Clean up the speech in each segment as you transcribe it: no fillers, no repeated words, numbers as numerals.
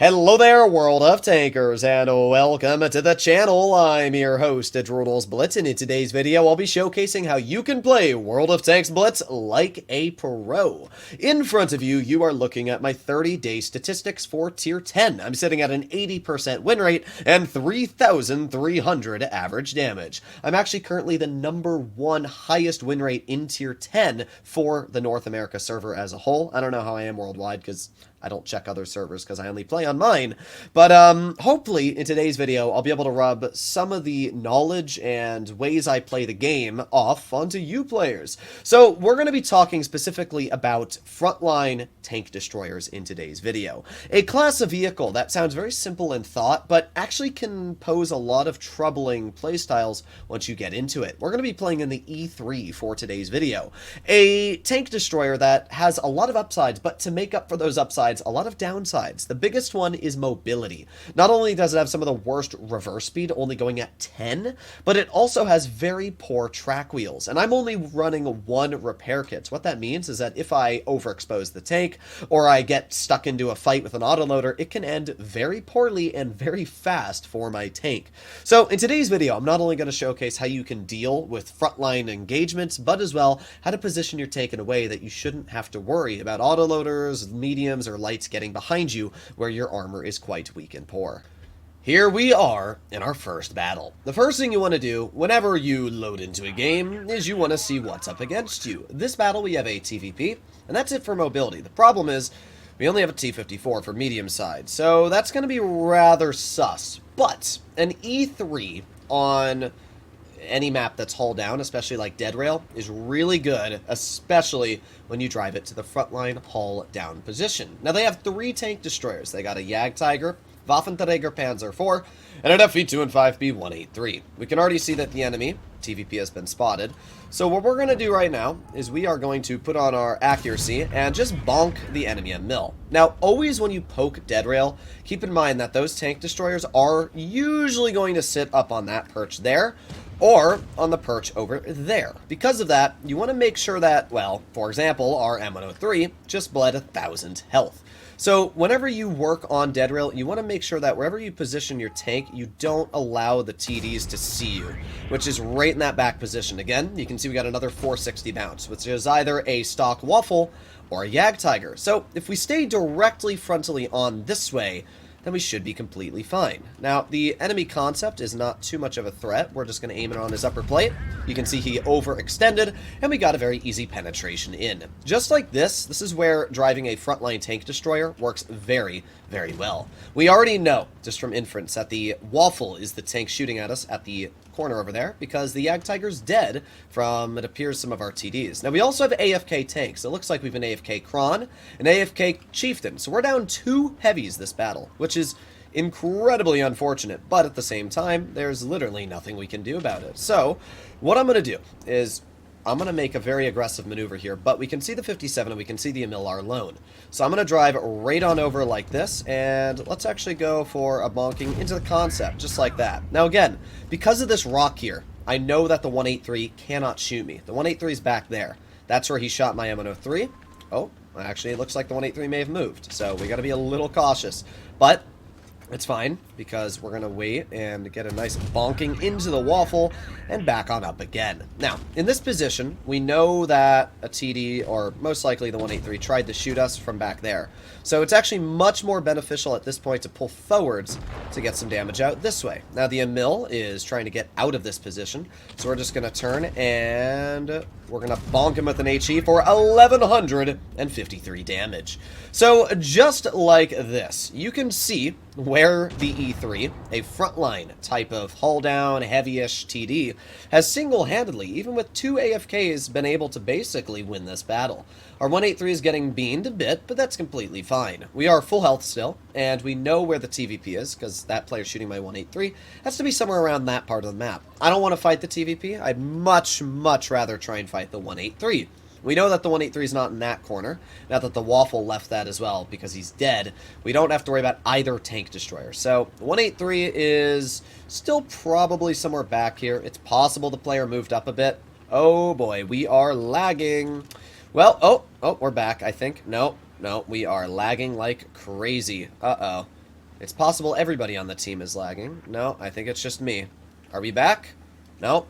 Hello there, world of tankers, and welcome to the channel. I'm your host, Droodles Blitz, and in today's video, I'll be showcasing how you can play World of Tanks Blitz like a pro. In front of you, you are looking at my 30-day statistics for Tier 10. I'm sitting at an 80% win rate and 3,300 average damage. I'm actually currently the #1 highest win rate in Tier 10 for the North America server as a whole. I don't know how I am worldwide, because I don't check other servers because I only play on mine. But hopefully in today's video, I'll be able to rub some of the knowledge and ways I play the game off onto you players. So we're going to be talking specifically about frontline tank destroyers in today's video. A class of vehicle that sounds very simple in thought, but actually can pose a lot of troubling playstyles once you get into it. We're going to be playing in the E3 for today's video. A tank destroyer that has a lot of upsides, but to make up for those upsides, a lot of downsides. The biggest one is mobility. Not only does it have some of the worst reverse speed, only going at 10, but it also has very poor track wheels. And I'm only running one repair kit. So what that means is that if I overexpose the tank, or I get stuck into a fight with an autoloader, it can end very poorly and very fast for my tank. So in today's video, I'm not only going to showcase how you can deal with frontline engagements, but as well how to position your tank in a way that you shouldn't have to worry about autoloaders, mediums, or lights getting behind you where your armor is quite weak and poor. Here we are in our first battle. The first thing you want to do whenever you load into a game is you want to see what's up against you. This battle we have a TVP, and that's it for mobility. The problem is we only have a T54 for medium side, so that's going to be rather sus. But an E3 on any map that's hull down, especially like Dead Rail, is really good, especially when you drive it to the frontline hull down position. Now, they have 3 tank destroyers. They got a Jagdtiger, Waffenträger Panzer IV, and an FV215B 183. We can already see that the enemy, TVP, has been spotted. So what we're going to do right now is we are going to put on our accuracy and just bonk the enemy a mill. Now, always when you poke Dead Rail, keep in mind that those tank destroyers are usually going to sit up on that perch there, or on the perch over there. Because of that, you want to make sure that, well, for example, our M103 just bled 1,000 health. So whenever you work on Dead Rail, you want to make sure that wherever you position your tank, you don't allow the TDs to see you, which is right in that back position. Again, you can see we got another 460 bounce, which is either a stock Waffle or a Jagdtiger. So if we stay directly frontally on this way, then we should be completely fine. Now, the enemy concept is not too much of a threat. We're just going to aim it on his upper plate. You can see he overextended, and we got a very easy penetration in. Just like this is where driving a frontline tank destroyer works very, very well. We already know, just from inference, that the Waffle is the tank shooting at us at the corner over there, because the Jagdtiger's dead from, it appears, some of our TDs. Now, we also have AFK tanks. It looks like we have an AFK Kron, an AFK Chieftain, so we're down 2 heavies this battle, which is incredibly unfortunate, but at the same time, there's literally nothing we can do about it. So, what I'm going to do is I'm going to make a very aggressive maneuver here, but we can see the 57 and we can see the Emilar alone. So I'm going to drive right on over like this, and let's actually go for a bonking into the concept, just like that. Now again, because of this rock here, I know that the 183 cannot shoot me. The 183 is back there. That's where he shot my M103. Oh, actually it looks like the 183 may have moved, so we got to be a little cautious. But it's fine, because we're going to wait and get a nice bonking into the Waffle and back on up again. Now, in this position, we know that a TD, or most likely the 183, tried to shoot us from back there. So it's actually much more beneficial at this point to pull forwards to get some damage out this way. Now, the Emil is trying to get out of this position, so we're just going to turn and we're going to bonk him with an HE for 1,153 damage. So, just like this, you can see where the E3, a frontline type of hull-down, heavy-ish TD, has single-handedly, even with 2 AFKs, been able to basically win this battle. Our 183 is getting beamed a bit, but that's completely fine. We are full health still, and we know where the TVP is, because that player shooting my 183 has to be somewhere around that part of the map. I don't want to fight the TVP. I'd much, much rather try and fight the 183. We know that the 183 is not in that corner. Now that the Waffle left that as well because he's dead, we don't have to worry about either tank destroyer. So, 183 is still probably somewhere back here. It's possible the player moved up a bit. Oh boy, we are lagging. Well, oh, we're back, I think. No, we are lagging like crazy. Uh-oh. It's possible everybody on the team is lagging. No, I think it's just me. Are we back? Nope.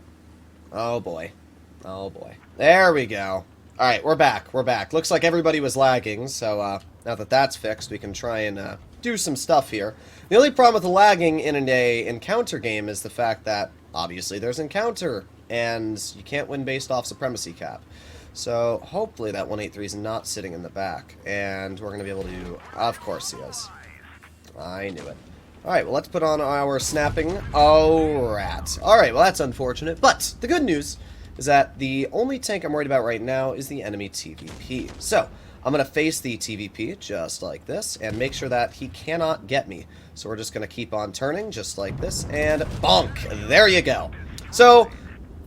Oh boy. Oh boy. There we go. Alright, we're back. We're back. Looks like everybody was lagging, so now that that's fixed, we can try and do some stuff here. The only problem with the lagging in an encounter game is the fact that, obviously, there's encounter, and you can't win based off supremacy cap. So, hopefully that 183 is not sitting in the back, and we're going to be able to... Of course he is. I knew it. Alright, well, let's put on our snapping. Oh, rat. Alright, well, that's unfortunate, but the good news is that the only tank I'm worried about right now is the enemy TVP. So, I'm going to face the TVP just like this and make sure that he cannot get me. So we're just going to keep on turning just like this and bonk. There you go. So,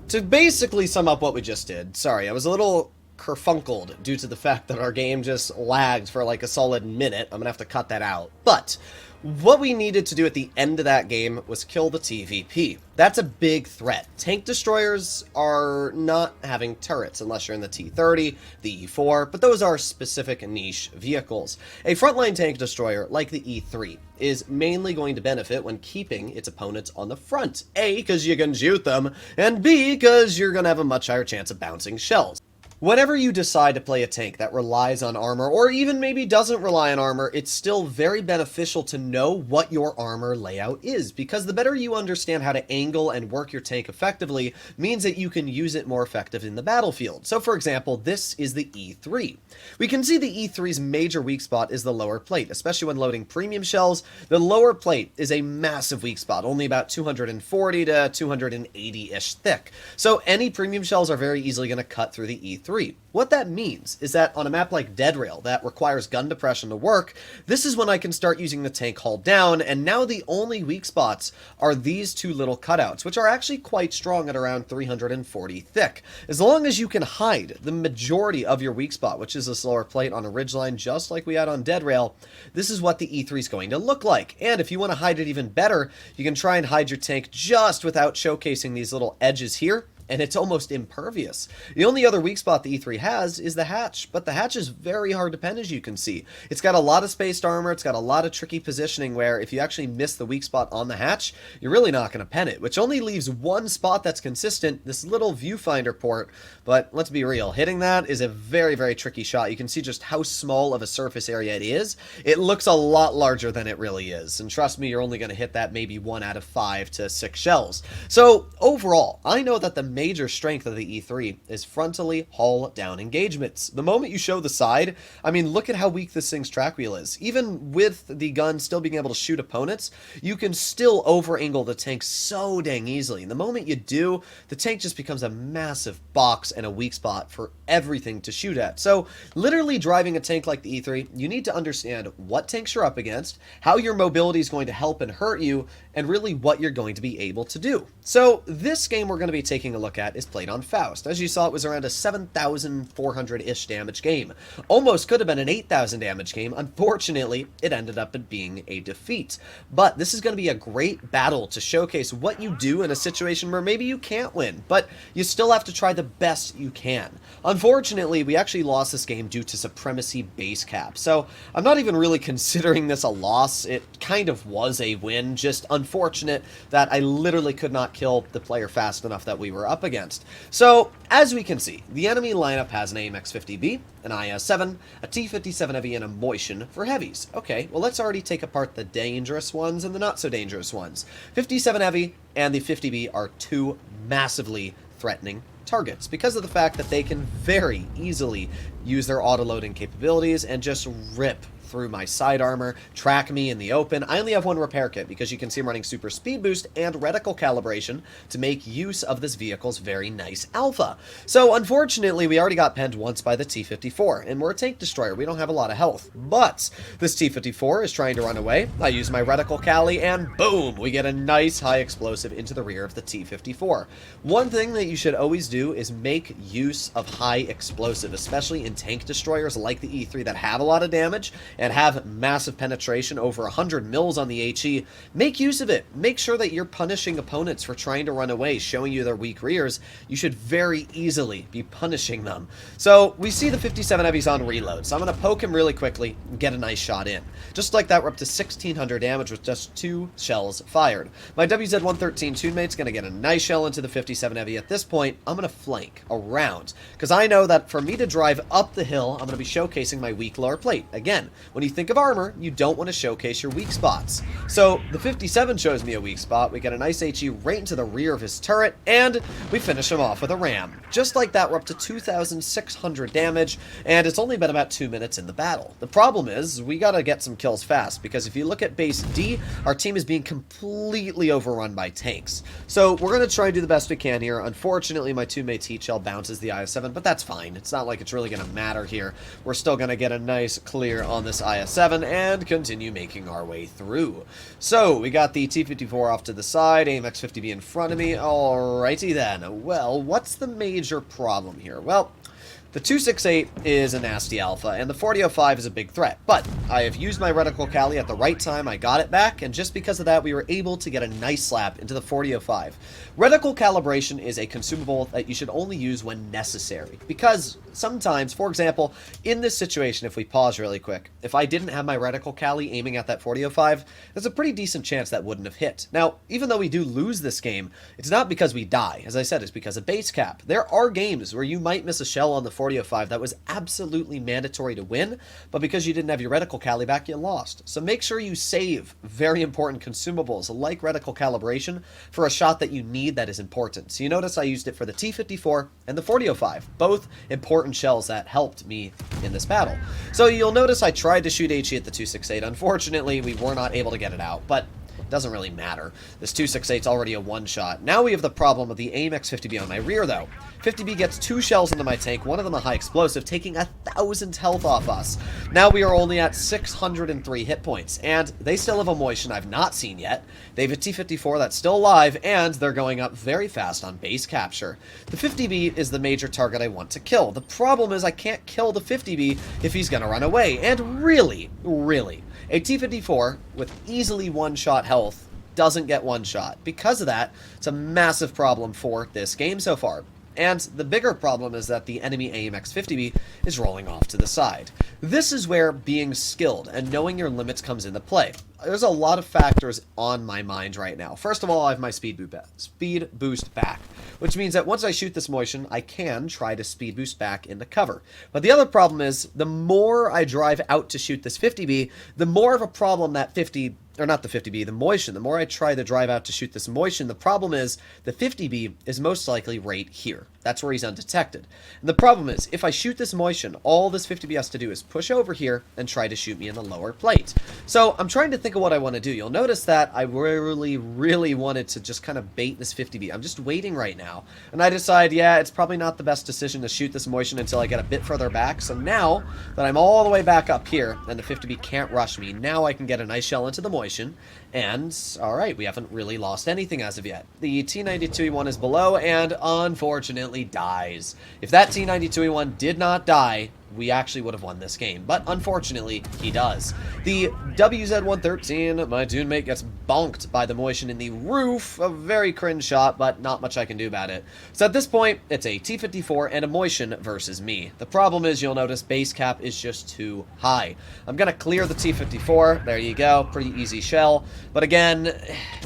to basically sum up what we just did, sorry, I was a little kerfunkled due to the fact that our game just lagged for like a solid minute. I'm going to have to cut that out. But what we needed to do at the end of that game was kill the TVP. That's a big threat. Tank destroyers are not having turrets unless you're in the T30, the E4, but those are specific niche vehicles. A frontline tank destroyer like the E3 is mainly going to benefit when keeping its opponents on the front. A, because you can shoot them, and B, because you're going to have a much higher chance of bouncing shells. Whenever you decide to play a tank that relies on armor, or even maybe doesn't rely on armor, it's still very beneficial to know what your armor layout is, because the better you understand how to angle and work your tank effectively means that you can use it more effective in the battlefield. So for example, this is the E3. We can see the E3's major weak spot is the lower plate, especially when loading premium shells. The lower plate is a massive weak spot, only about 240 to 280-ish thick. So any premium shells are very easily going to cut through the E3. What that means is that on a map like Dead Rail that requires gun depression to work, this is when I can start using the tank hull down, and now the only weak spots are these two little cutouts, which are actually quite strong at around 340 thick. As long as you can hide the majority of your weak spot, which is this lower plate on a ridgeline just like we had on Dead Rail, this is what the E3 is going to look like. And if you want to hide it even better, you can try and hide your tank just without showcasing these little edges here, and it's almost impervious. The only other weak spot the E3 has is the hatch, but the hatch is very hard to pen, as you can see. It's got a lot of spaced armor, it's got a lot of tricky positioning where if you actually miss the weak spot on the hatch, you're really not going to pen it, which only leaves one spot that's consistent, this little viewfinder port, but let's be real, hitting that is a very, very tricky shot. You can see just how small of a surface area it is. It looks a lot larger than it really is, and trust me, you're only going to hit that maybe 1 out of 5 to 6 shells. So overall, I know that the major strength of the E3 is frontally hull down engagements. The moment you show the side, I mean, look at how weak this thing's track wheel is. Even with the gun still being able to shoot opponents, you can still over-angle the tank so dang easily. And the moment you do, the tank just becomes a massive box and a weak spot for everything to shoot at. So literally driving a tank like the E3, you need to understand what tanks you're up against, how your mobility is going to help and hurt you, and really what you're going to be able to do. So this game we're going to be taking a look at is played on Faust. As you saw, it was around a 7,400-ish damage game. Almost could have been an 8,000 damage game. Unfortunately, it ended up being a defeat. But this is going to be a great battle to showcase what you do in a situation where maybe you can't win, but you still have to try the best you can. Unfortunately, we actually lost this game due to supremacy base cap, so I'm not even really considering this a loss. It kind of was a win, just unfortunate that I literally could not kill the player fast enough that we were up against. So, as we can see, the enemy lineup has an AMX-50B, an IS-7, a T-57 Heavy, and a Motion for heavies. Okay, well let's already take apart the dangerous ones and the not-so-dangerous ones. 57 Heavy and the 50B are two massively threatening targets because of the fact that they can very easily use their auto-loading capabilities and just rip through my side armor, track me in the open. I only have one repair kit because you can see I'm running super speed boost and reticle calibration to make use of this vehicle's very nice alpha. So unfortunately, we already got penned once by the T-54, and we're a tank destroyer. We don't have a lot of health, but this T-54 is trying to run away. I use my reticle cali, and boom, we get a nice high explosive into the rear of the T-54. One thing that you should always do is make use of high explosive, especially in tank destroyers like the E3 that have a lot of damage and have massive penetration, over 100 mils on the HE, make use of it. Make sure that you're punishing opponents for trying to run away, showing you their weak rears. You should very easily be punishing them. So we see the 57 heavies on reload, so I'm going to poke him really quickly and get a nice shot in. Just like that, we're up to 1600 damage with just 2 shells fired. My WZ-113 teammate's going to get a nice shell into the 57 heavy. At this point, I'm going to flank around, because I know that for me to drive up the hill, I'm going to be showcasing my weak lower plate. Again, when you think of armor, you don't want to showcase your weak spots. So the 57 shows me a weak spot. We get a nice HE right into the rear of his turret, and we finish him off with a ram. Just like that, we're up to 2,600 damage, and it's only been about 2 minutes in the battle. The problem is, we gotta get some kills fast, because if you look at base D, our team is being completely overrun by tanks. So we're gonna try and do the best we can here. Unfortunately, my teammate's heat shell bounces the IS-7, but that's fine. It's not like it's really gonna matter here. We're still gonna get a nice clear on this IS-7 and continue making our way through. So we got the T-54 off to the side, AMX 50B in front of me. Alrighty then. Well, what's the major problem here? Well, the 268 is a nasty alpha, and the 4005 is a big threat, but I have used my reticle Cali at the right time, I got it back, and just because of that, we were able to get a nice slap into the 4005. Reticle calibration is a consumable that you should only use when necessary, because sometimes, for example, in this situation, if we pause really quick, if I didn't have my reticle Cali aiming at that 4005, there's a pretty decent chance that wouldn't have hit. Now, even though we do lose this game, it's not because we die. As I said, it's because of base cap. There are games where you might miss a shell on the 4005 that was absolutely mandatory to win, but because you didn't have your reticle Cali back, you lost. So make sure you save very important consumables like reticle calibration for a shot that you need that is important. So you notice I used it for the T-54 and the 4005, both important shells that helped me in this battle. So you'll notice I tried to shoot HE at the 268. Unfortunately, we were not able to get it out, but it doesn't really matter. This 268 is already a one-shot. Now we have the problem of the AMX 50B on my rear, though. 50B gets 2 shells into my tank, one of them a high explosive, taking 1,000 health off us. Now we are only at 603 hit points, and they still have a motion I've not seen yet. They have a T-54 that's still alive, and they're going up very fast on base capture. The 50B is the major target I want to kill. The problem is I can't kill the 50B if he's going to run away, and really, a T-54 with easily one-shot health doesn't get one shot. Because of that, it's a massive problem for this game so far. And the bigger problem is that the enemy AMX 50B is rolling off to the side. This is where being skilled and knowing your limits comes into play. There's a lot of factors on my mind right now. First of all, I have my speed boost back, which means that once I shoot this motion, I can try to speed boost back into cover. But the other problem is, the more I drive out to shoot this 50B, the more of a problem that the motion, the more I try to drive out to shoot this motion, the problem is the 50B is most likely right here. That's where he's undetected. And the problem is, if I shoot this motion, all this 50B has to do is push over here and try to shoot me in the lower plate. So I'm trying to think of what I want to do. You'll notice that I really wanted to just kind of bait this 50B. I'm just waiting right now. And I decide, yeah, it's probably not the best decision to shoot this motion until I get a bit further back. So now that I'm all the way back up here and the 50B can't rush me, now I can get a nice shell into the motion. And, alright, we haven't really lost anything as of yet. The T-92E1 is below and, unfortunately, dies. If that T-92E1 did not die, we actually would have won this game. But, unfortunately, he does. The WZ-113, my teammate, gets bonked by the motion in the roof. A very cringe shot, but not much I can do about it. So at this point, it's a T-54 and a motion versus me. The problem is, you'll notice base cap is just too high. I'm going to clear the T-54. There you go. Pretty easy shell. But again,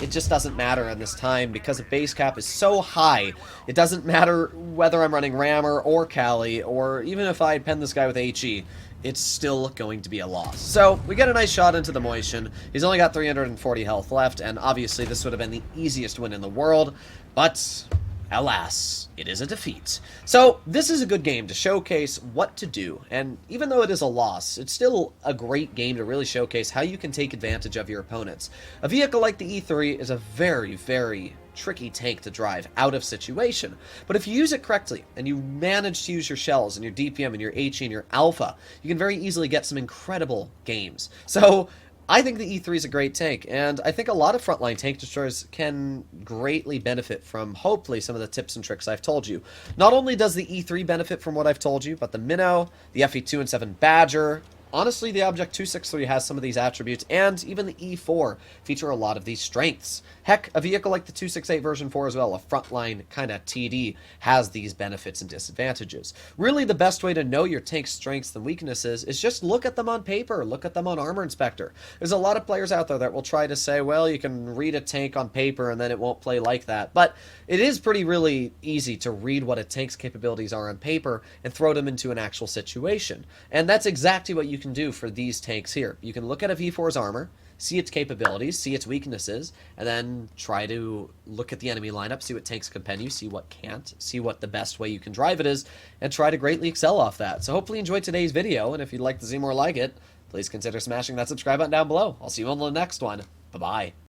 it just doesn't matter in this time because the base cap is so high. It doesn't matter whether I'm running Rammer or Cali, or even if I pen this guy with HE, it's still going to be a loss. So, we get a nice shot into the motion. He's only got 340 health left, and obviously this would have been the easiest win in the world, but alas, it is a defeat. So, this is a good game to showcase what to do, and even though it is a loss, it's still a great game to really showcase how you can take advantage of your opponents. A vehicle like the E3 is a very tricky tank to drive out of situation, but if you use it correctly, and you manage to use your shells, and your DPM, and your HE, and your Alpha, you can very easily get some incredible games. So, I think the E3 is a great tank, and I think a lot of frontline tank destroyers can greatly benefit from, hopefully, some of the tips and tricks I've told you. Not only does the E3 benefit from what I've told you, but the Minnow, the FE2 and 7 Badger, honestly, the Object 263 has some of these attributes, and even the E4 feature a lot of these strengths. Heck, a vehicle like the 268 version 4 as well, a frontline kind of TD, has these benefits and disadvantages. Really, the best way to know your tank's strengths and weaknesses is just look at them on paper, look at them on Armor Inspector. There's a lot of players out there that will try to say, well, you can read a tank on paper and then it won't play like that. But it is really easy to read what a tank's capabilities are on paper and throw them into an actual situation. And that's exactly what you can do for these tanks here. You can look at a V4's armor, see its capabilities, see its weaknesses, and then try to look at the enemy lineup, see what tanks can pen you, see what can't, see what the best way you can drive it is, and try to greatly excel off that. So hopefully you enjoyed today's video, and if you'd like to see more like it, please consider smashing that subscribe button down below. I'll see you on the next one. Bye-bye.